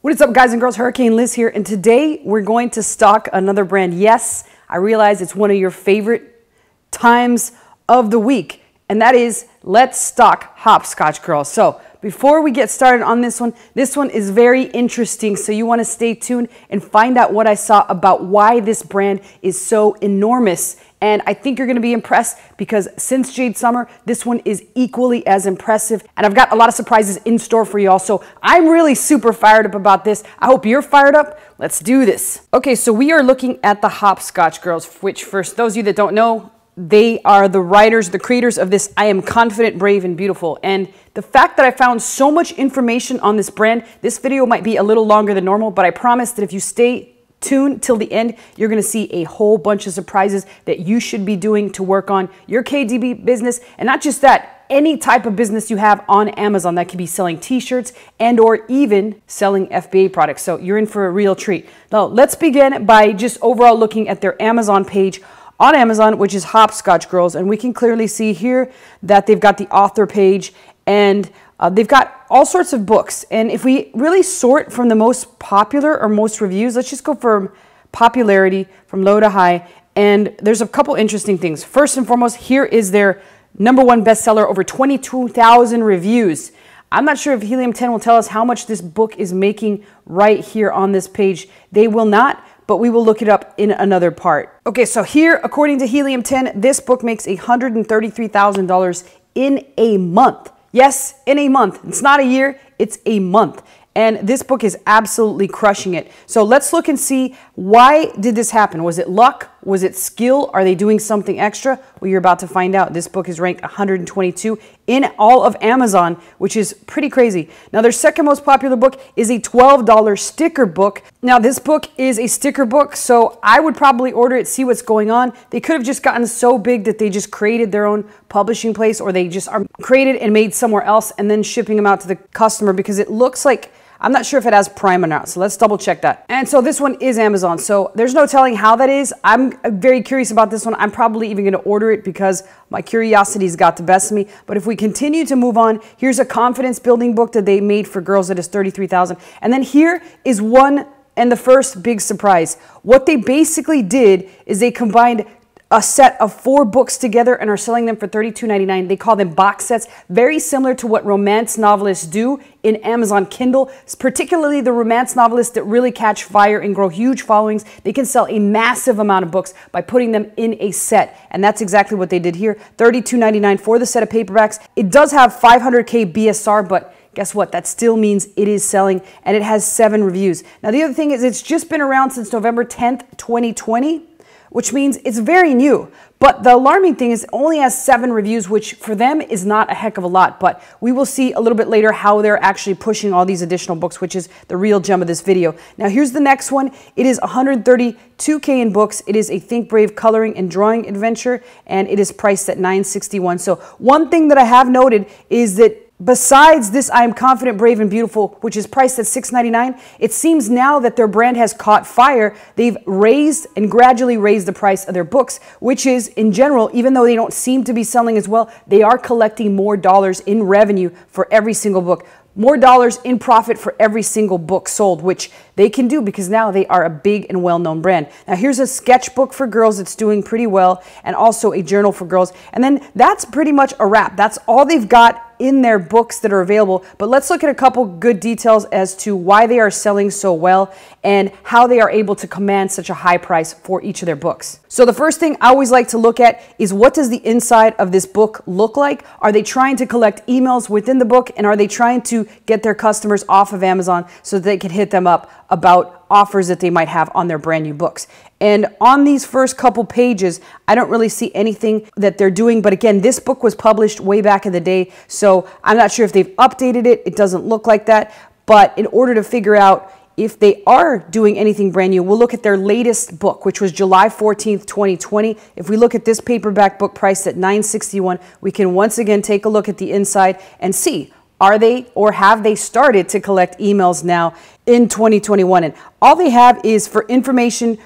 What is up, guys and girls? Hurricane Liz here, and today we're going to stock another brand. Yes, I realize it's one of your favorite times of the week, and that is let's stock Hopscotch Girls. So before we get started on this one is very interesting, so you want to stay tuned and find out what I saw about why this brand is so enormous. And I think you're going to be impressed because since Jade Summer, this one is equally as impressive. And I've got a lot of surprises in store for y'all. So I'm really super fired up about this. I hope you're fired up. Let's do this. Okay, so we are looking at the Hopscotch Girls, which for those of you that don't know, they are the writers, the creators of this I Am Confident, Brave, and Beautiful. And the fact that I found so much information on this brand, this video might be a little longer than normal, but I promise that if you stay tuned till the end, you're going to see a whole bunch of surprises that you should be doing to work on your KDP business. And not just that, any type of business you have on Amazon that could be selling t-shirts and or even selling FBA products. So you're in for a real treat. Now let's begin by just overall looking at their Amazon page on Amazon, which is Hopscotch Girls. And we can clearly see here that they've got the author page and they've got all sorts of books. And if we really sort from the most popular or most reviews, let's just go from popularity from low to high. And there's a couple interesting things. First and foremost, here is their #1 bestseller, over 22,000 reviews. I'm not sure if Helium 10 will tell us how much this book is making right here on this page. They will not, but we will look it up in another part. Okay, so here, according to Helium 10, this book makes $133,000 in a month. Yes, in a month. It's not a year, it's a month. And this book is absolutely crushing it. So let's look and see, why did this happen? Was it luck? Was it skill? Are they doing something extra? Well, you're about to find out. This book is ranked 122 in all of Amazon, which is pretty crazy. Now, their second most popular book is a $12 sticker book. Now, this book is a sticker book, so I would probably order it, see what's going on. They could have just gotten so big that they just created their own publishing place, or they just are created and made somewhere else and then shipping them out to the customer, because it looks like, I'm not sure if it has Prime or not, so let's double check that. And so this one is Amazon, so there's no telling how that is. I'm very curious about this one. I'm probably even going to order it because my curiosity's got the best of me. But if we continue to move on, here's a confidence building book that they made for girls that is $33,000. And then here is one, and the first big surprise. What they basically did is they combined a set of 4 books together and are selling them for $32.99. They call them box sets, very similar to what romance novelists do in Amazon Kindle, particularly the romance novelists that really catch fire and grow huge followings. They can sell a massive amount of books by putting them in a set, and that's exactly what they did here. $32.99 for the set of paperbacks. It does have 500K BSR, but guess what? That still means it is selling, and it has 7 reviews. Now, the other thing is it's just been around since November 10th, 2020. Which means it's very new. But the alarming thing is it only has 7 reviews, which for them is not a heck of a lot. But we will see a little bit later how they're actually pushing all these additional books, which is the real gem of this video. Now, here's the next one. It is $132K in books. It is a Think Brave coloring and drawing adventure, and it is priced at $961. So one thing that I have noted is that besides this I Am Confident, Brave, and Beautiful, which is priced at $6.99, it seems now that their brand has caught fire. They've raised and gradually raised the price of their books, which is, in general, even though they don't seem to be selling as well, they are collecting more dollars in revenue for every single book. More dollars in profit for every single book sold, which they can do because now they are a big and well-known brand. Now, here's a sketchbook for girls that's doing pretty well, and also a journal for girls. And then that's pretty much a wrap. That's all they've got in their books that are available. But let's look at a couple good details as to why they are selling so well and how they are able to command such a high price for each of their books. So the first thing I always like to look at is, what does the inside of this book look like? Are they trying to collect emails within the book, and are they trying to get their customers off of Amazon so that they can hit them up about offers that they might have on their brand new books? And on these first couple pages, I don't really see anything that they're doing. But again, this book was published way back in the day, so I'm not sure if they've updated it. It doesn't look like that. But in order to figure out if they are doing anything brand new, we'll look at their latest book, which was July 14th, 2020. If we look at this paperback book priced at $961, we can once again take a look at the inside and see, are they or have they started to collect emails now in 2021? And all they have is, for information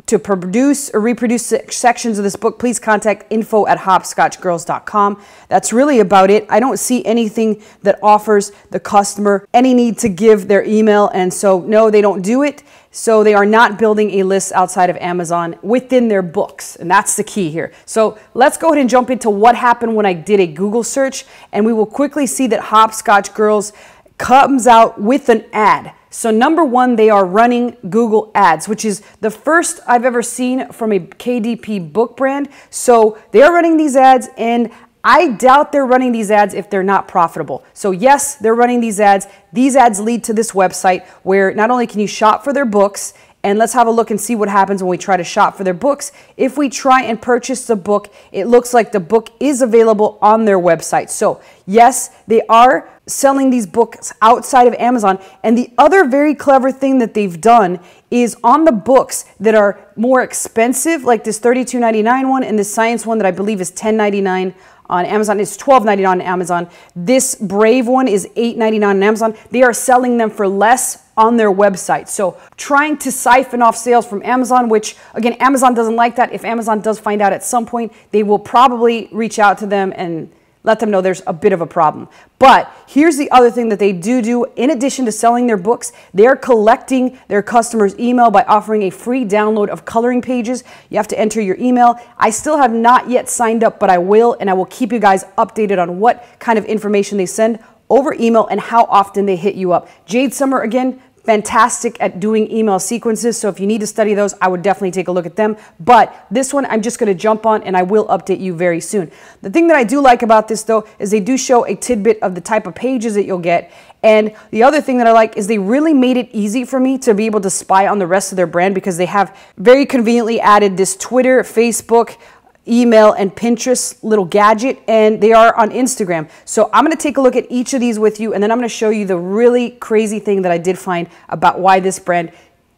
to produce or reproduce sections of this book, please contact info@hopscotchgirls.com. That's really about it. I don't see anything that offers the customer any need to give their email. And so, no, they don't do it. So they are not building a list outside of Amazon within their books. And that's the key here. So let's go ahead and jump into what happened when I did a Google search. And we will quickly see that Hopscotch Girls comes out with an ad. So number one, they are running Google ads, which is the first I've ever seen from a KDP book brand. So they are running these ads, and I doubt they're running these ads if they're not profitable. So yes, they're running these ads. These ads lead to this website where not only can you shop for their books, and let's have a look and see what happens when we try to shop for their books. If we try and purchase the book, it looks like the book is available on their website. So yes, they are selling these books outside of Amazon. And the other very clever thing that they've done is on the books that are more expensive, like this $32.99 one and this science one that I believe is $10.99 on Amazon. It's $12.99 on Amazon. This Brave one is $8.99 on Amazon. They are selling them for less on their website. So trying to siphon off sales from Amazon, which again, Amazon doesn't like that. If Amazon does find out at some point, they will probably reach out to them and let them know there's a bit of a problem. But here's the other thing that they do. In addition to selling their books, they're collecting their customers' email by offering a free download of coloring pages. You have to enter your email. I still have not yet signed up, but I will, and I will keep you guys updated on what kind of information they send over email and how often they hit you up. Jade Summer, again, fantastic at doing email sequences. So if you need to study those, I would definitely take a look at them. But this one, I'm just going to jump on and I will update you very soon. The thing that I do like about this though, is they do show a tidbit of the type of pages that you'll get. And the other thing that I like is they really made it easy for me to be able to spy on the rest of their brand because they have very conveniently added this Twitter, Facebook, email, and Pinterest little gadget, and they are on Instagram. So I'm going to take a look at each of these with you, and then I'm going to show you the really crazy thing that I did find about why this brand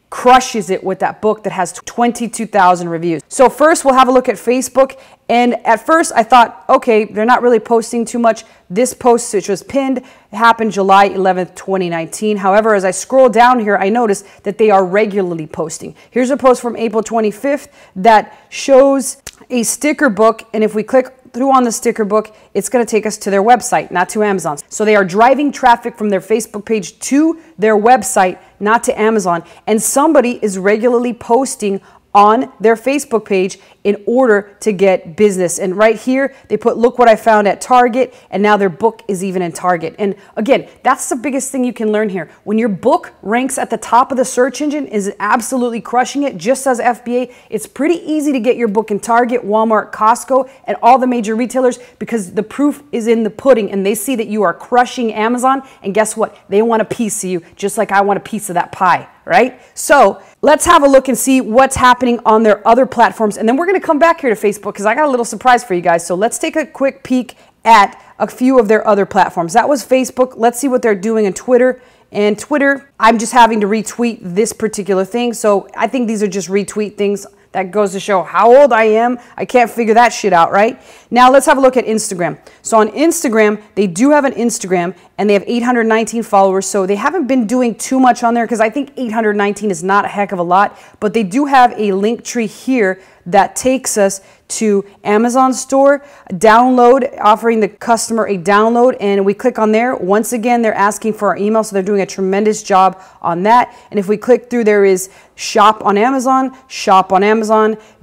crushes it with that book that has 22,000 reviews. So first we'll have a look at Facebook, and at first I thought, okay, they're not really posting too much. This post, which was pinned, happened July 11th, 2019. However, as I scroll down here, I notice that they are regularly posting. Here's a post from April 25th that shows a sticker book, and if we click through on the sticker book, it's going to take us to their website, not to Amazon. So they are driving traffic from their Facebook page to their website, not to Amazon. And somebody is regularly posting on their Facebook page in order to get business. And right here, they put, look what I found at Target, and now their book is even in Target. And again, that's the biggest thing you can learn here. When your book ranks at the top of the search engine, is absolutely crushing it, just as FBA, it's pretty easy to get your book in Target, Walmart, Costco, and all the major retailers because the proof is in the pudding and they see that you are crushing Amazon, and guess what? They want a piece of you, just like I want a piece of that pie, right? So let's have a look and see what's happening on their other platforms, and then we're going to come back here to Facebook because I got a little surprise for you guys. So let's take a quick peek at a few of their other platforms. That was Facebook. Let's see what they're doing in Twitter. And Twitter, I'm just having to retweet this particular thing. So I think these are just retweet things. That goes to show how old I am. I can't figure that shit out, right? Now let's have a look at Instagram. So on Instagram, they do have an Instagram and they have 819 followers. So they haven't been doing too much on there because I think 819 is not a heck of a lot, but they do have a link tree here that takes us to Amazon store, download, offering the customer a download, and we click on there. Once again, they're asking for our email, so they're doing a tremendous job on that. And if we click through, there is shop on Amazon,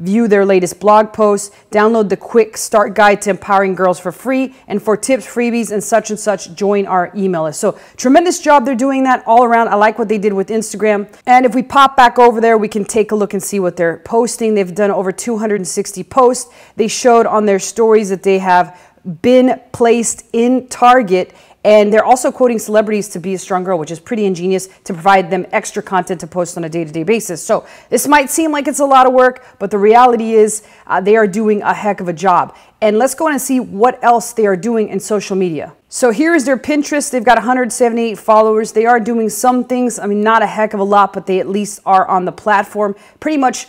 view their latest blog posts, download the quick start guide to empowering girls for free, and for tips, freebies, and such, join our email list. So tremendous job they're doing that all around. I like what they did with Instagram. And if we pop back over there, we can take a look and see what they're posting. They've done over 260 posts. They showed on their stories that they have been placed in Target, and they're also quoting celebrities to be a strong girl, which is pretty ingenious to provide them extra content to post on a day-to-day basis. So this might seem like it's a lot of work, but the reality is they are doing a heck of a job. And let's go in and see what else they are doing in social media. So here is their Pinterest. They've got 178 followers. They are doing some things, I mean, not a heck of a lot, but they at least are on the platform. Pretty much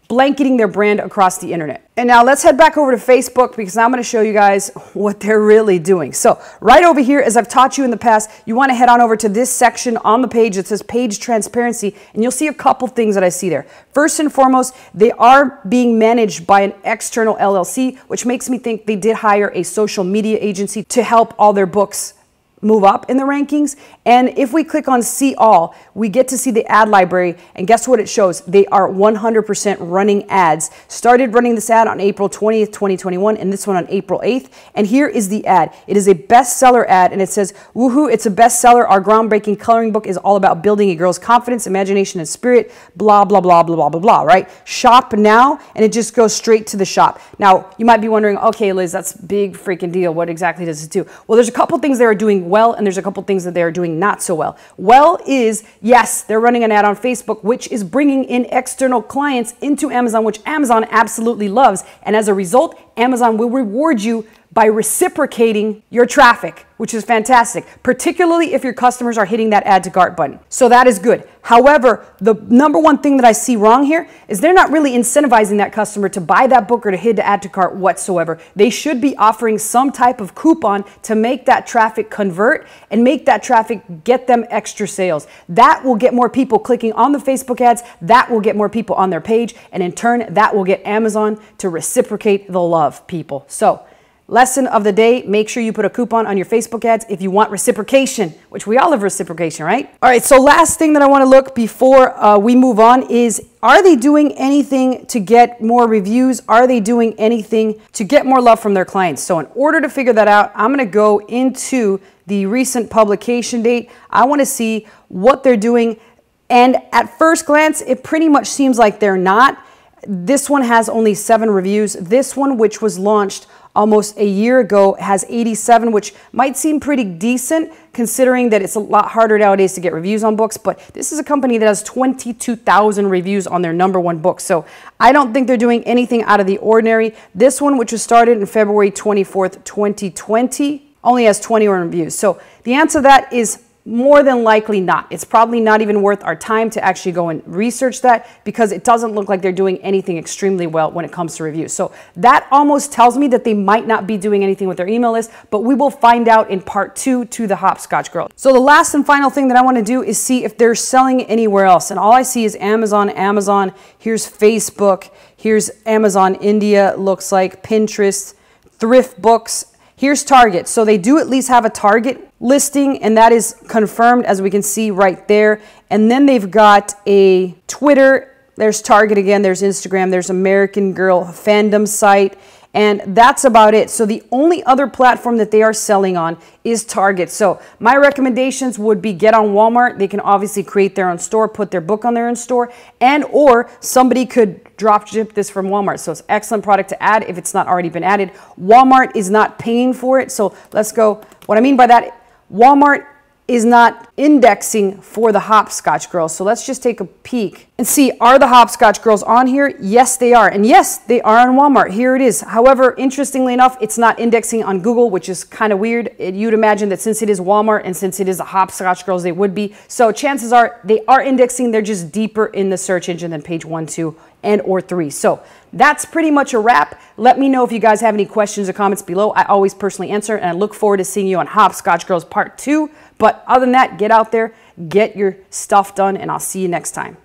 blanketing their brand across the internet. And now let's head back over to Facebook because I'm going to show you guys what they're really doing. So right over here, as I've taught you in the past, you want to head on over to this section on the page that says page transparency, and you'll see a couple things that I see there. First and foremost, they are being managed by an external LLC, which makes me think they did hire a social media agency to help all their books move up in the rankings. And if we click on see all, we get to see the ad library, and guess what it shows? They are 100% running ads. Started running this ad on April 20th, 2021, and this one on April 8th. And here is the ad. It is a bestseller ad, and it says, woohoo, it's a bestseller. Our groundbreaking coloring book is all about building a girl's confidence, imagination, and spirit, blah, blah, blah, blah, blah, blah, blah, right? Shop now, and it just goes straight to the shop. Now, you might be wondering, okay, Liz, that's a big freaking deal. What exactly does it do? Well, there's a couple things they are doing well, and there's a couple things that they are doing not so well. Well is, yes, they're running an ad on Facebook, which is bringing in external clients into Amazon, which Amazon absolutely loves. And as a result, Amazon will reward you by reciprocating your traffic, which is fantastic, particularly if your customers are hitting that add to cart button. So that is good. However, the number one thing that I see wrong here is they're not really incentivizing that customer to buy that book or to hit the add to cart whatsoever. They should be offering some type of coupon to make that traffic convert and make that traffic get them extra sales. That will get more people clicking on the Facebook ads. That will get more people on their page. And in turn, that will get Amazon to reciprocate the love, people. So, lesson of the day, make sure you put a coupon on your Facebook ads if you want reciprocation, which we all have reciprocation, right? All right, so last thing that I want to look before we move on is, are they doing anything to get more reviews? Are they doing anything to get more love from their clients? So in order to figure that out, I'm going to go into the recent publication date. I want to see what they're doing. And at first glance, it pretty much seems like they're not. This one has only 7 reviews. This one, which was launched almost a year ago, has 87, which might seem pretty decent considering that it's a lot harder nowadays to get reviews on books. But this is a company that has 22,000 reviews on their #1 book. So I don't think they're doing anything out of the ordinary. This one, which was started in February 24th, 2020, only has 21 reviews. So the answer to that is more than likely not. It's probably not even worth our time to actually go and research that because it doesn't look like they're doing anything extremely well when it comes to reviews. So that almost tells me that they might not be doing anything with their email list, but we will find out in part 2 to the Hopscotch Girl. So the last and final thing that I want to do is see if they're selling anywhere else. And all I see is Amazon, Amazon, here's Facebook, here's Amazon India, looks like Pinterest, Thrift Books, here's Target. So they do at least have a Target listing, and that is confirmed, as we can see right there. And then they've got a Twitter, there's Target again, there's Instagram, there's American Girl fandom site, and that's about it. So the only other platform that they are selling on is Target. So my recommendations would be get on Walmart. They can obviously create their own store, put their book on their own store, and or somebody could drop ship this from Walmart. So it's an excellent product to add if it's not already been added. Walmart is not paying for it. So let's go. What I mean by that, Walmart is not indexing for the Hopscotch Girls. So let's just take a peek and see, are the Hopscotch Girls on here? Yes, they are. And yes, they are on Walmart. Here it is. However, interestingly enough, it's not indexing on Google, which is kind of weird. You'd imagine that since it is Walmart and since it is the Hopscotch Girls, they would be. So chances are they are indexing. They're just deeper in the search engine than page 1, 2, and or 3. So that's pretty much a wrap. Let me know if you guys have any questions or comments below. I always personally answer, and I look forward to seeing you on Hopscotch Girls Part 2. But other than that, get out there, get your stuff done, and I'll see you next time.